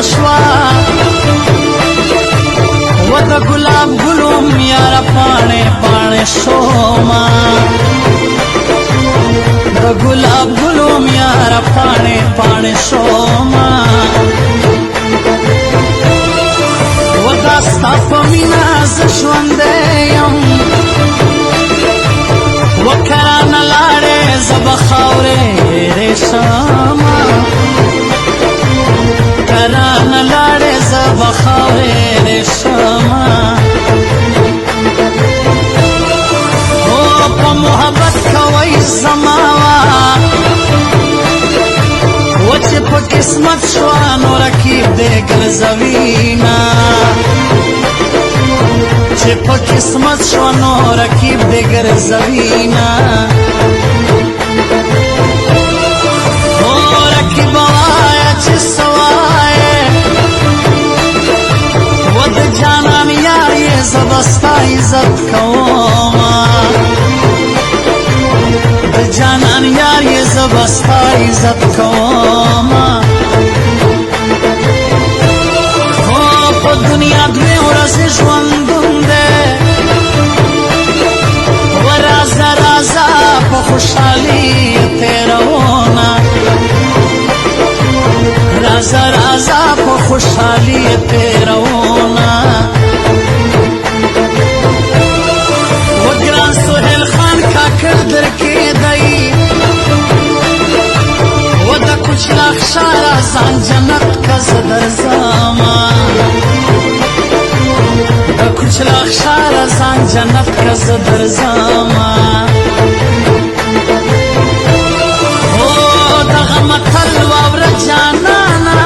شوا و د ګلاب ګلوم یار پاڼې پاڼې شوما د ګلاب ګلوم یار پاڼې پاڼې شوما و دا ستا په مینا زه ژوندی یم و کرانه لاړې زه به خاورې ریشما کرانه لاړې زه به خاورې ریشما او په محبت کوئ زما و چې په قسمت شوه نو رقیب دې ګرځوینه چې په قسمت شوه نو رقیب دې ګرځوینه او رقیب وایه چې څه وایې و د جانان یار یې زه به ستا عزت کومه د جانان یار یې زه به ستا عزت کومه خو په دنیا دوې ورځې ژوندون دی و رازه رازه په خوشحالي تېروونه رازه رازه په خوشحالي تېروونه و ګران سهیل خان کاکړ درکېدی و د کوچلاک ښاره ځان جنت که زه درځمه د کوچلاک ښاره ځان جنت که زه درځمه او دغه متل واوره جانانه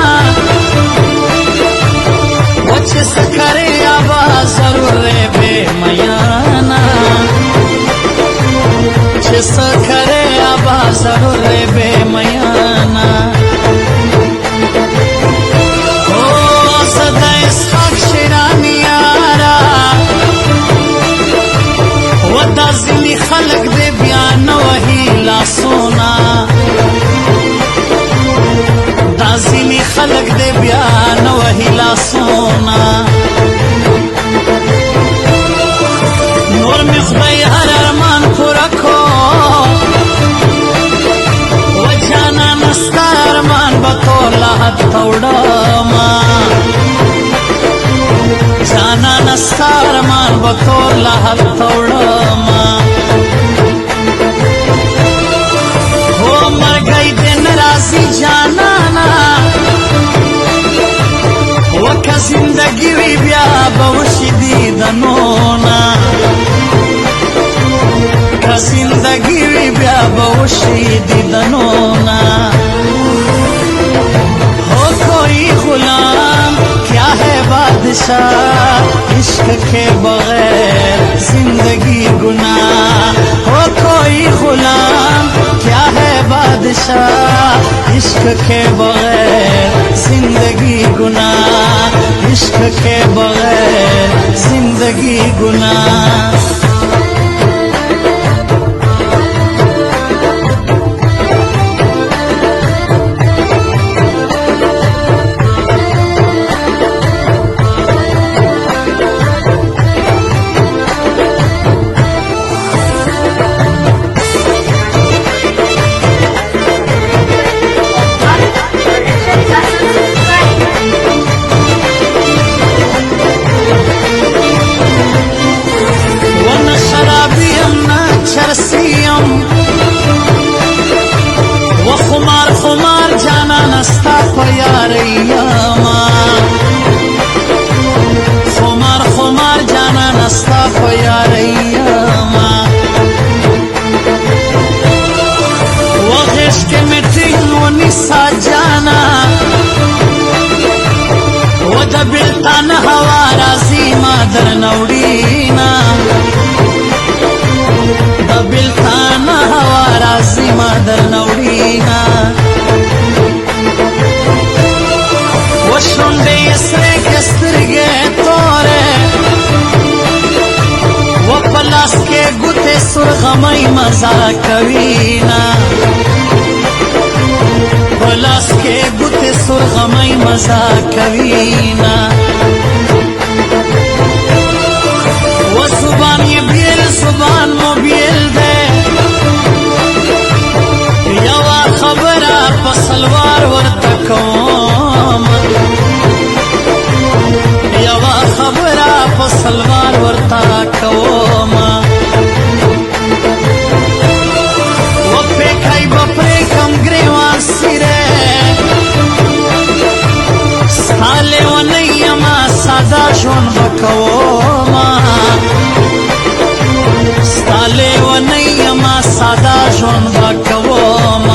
و چې څه کرې ابا ضرور بې میانه چې څه کرې ابا ضرور بې میانه او زه د اسحاق شیراني یاره و دا ځینې خلک دې بیا نه وهي لاسونه دا ځینې خلک دې بیا نه وهي لاسونه نور مې خدای هر ارمان پوره کو و جانانه ستا ارمان به ټول لا حد ته وړمه جانانه ستا ارمان به ټول لا حد ته وړمه هو مرګی دې نه راځي جانانه و که زندګي وي بیا به وشي دیدنونه که زندگی وی بیا به وشي دیدنونه ہو کوئی غلام کیا ہے بادشاہ عشق کے بغیر زندگی گناہ ہو کوئی غلام کیا ہے بادشاہ عشق کے بغیر زندگی گناہ عشق کے بغیر زندگی گناہ بلتان هوا رازی ما در نوڑینا د بلتان هوا رازی ما در نوڑینا وشنده اسره کسترگه توره و پلاس کے گوتے سرغمی مزا کوینا پلاس کے گوتے سرغمی مزا کوینا و زبان یې بیل زبان مو بیل دی یوه خبره په سلوار ورته کوم یوه خبره په سلوار ورته کوم و پیکی به پریکم ګریوان سیره ستا لیونی یما ساده ژوند به کوم ستا لیونی یما ساده ژوند به کوم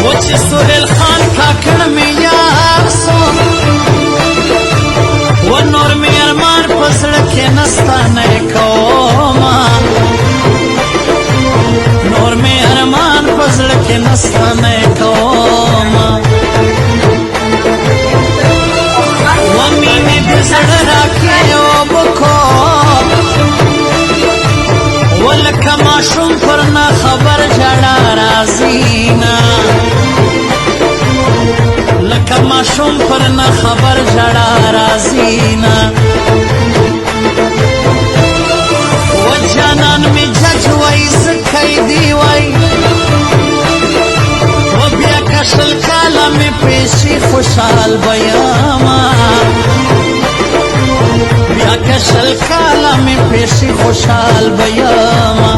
و چې سهیل خان کاکړ مې یار سو و نور مې ارمان په زړه کې نسته نه کوم نور مې ارمان په زړه کې نسته نه کوم و مینې د زړه راکړې اوبه کو و لکه ماشوم پر نه خبر ژړا راځي نه لکه ماشوم پر نه خبر ژړا راځي نه و جانان مې جج وای زه قیدي وای و بیا که شل کاله مې پیشي خوشحال به یمه بیا که شل کاله مې پیشي خوشحال به یمه